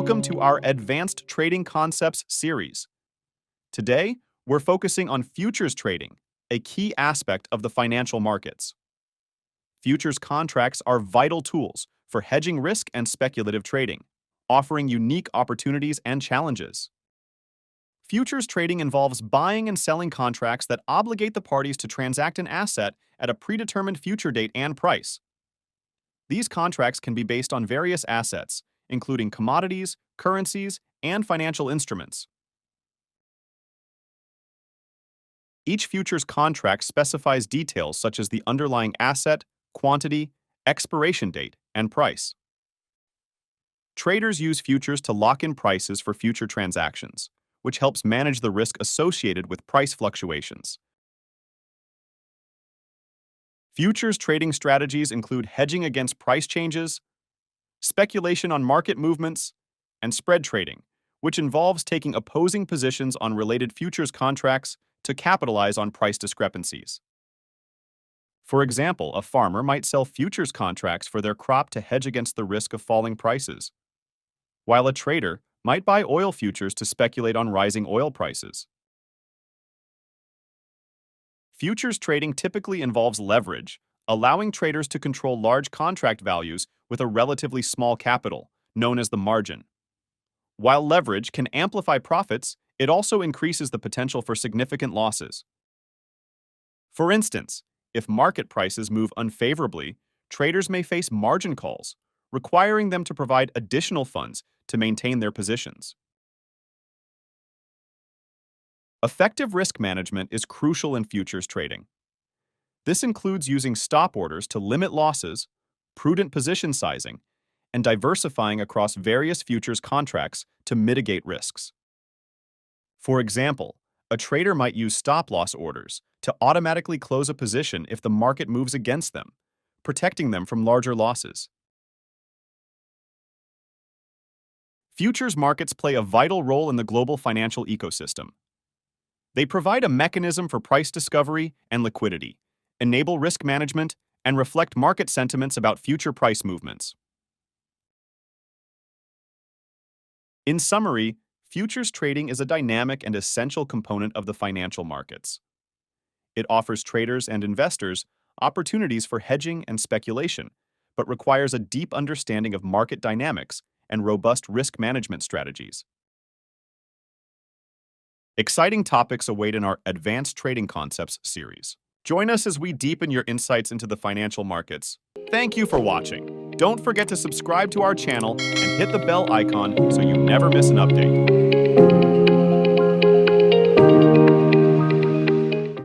Welcome to our Advanced Trading Concepts series. Today, we're focusing on futures trading, a key aspect of the financial markets. Futures contracts are vital tools for hedging risk and speculative trading, offering unique opportunities and challenges. Futures trading involves buying and selling contracts that obligate the parties to transact an asset at a predetermined future date and price. These contracts can be based on various assets, including commodities, currencies, and financial instruments. Each futures contract specifies details such as the underlying asset, quantity, expiration date, and price. Traders use futures to lock in prices for future transactions, which helps manage the risk associated with price fluctuations. Futures trading strategies include hedging against price changes, speculation on market movements, and spread trading, which involves taking opposing positions on related futures contracts to capitalize on price discrepancies. For example, a farmer might sell futures contracts for their crop to hedge against the risk of falling prices, while a trader might buy oil futures to speculate on rising oil prices. Futures trading typically involves leverage, allowing traders to control large contract values with a relatively small capital, known as the margin. While leverage can amplify profits, it also increases the potential for significant losses. For instance, if market prices move unfavorably, traders may face margin calls, requiring them to provide additional funds to maintain their positions. Effective risk management is crucial in futures trading. This includes using stop orders to limit losses, prudent position sizing, and diversifying across various futures contracts to mitigate risks. For example, a trader might use stop-loss orders to automatically close a position if the market moves against them, protecting them from larger losses. Futures markets play a vital role in the global financial ecosystem. They provide a mechanism for price discovery and liquidity, enable risk management, and reflect market sentiments about future price movements. In summary, futures trading is a dynamic and essential component of the financial markets. It offers traders and investors opportunities for hedging and speculation, but requires a deep understanding of market dynamics and robust risk management strategies. Exciting topics await in our Advanced Trading Concepts series. Join us as we deepen your insights into the financial markets. Thank you for watching. Don't forget to subscribe to our channel and hit the bell icon so you never miss an update.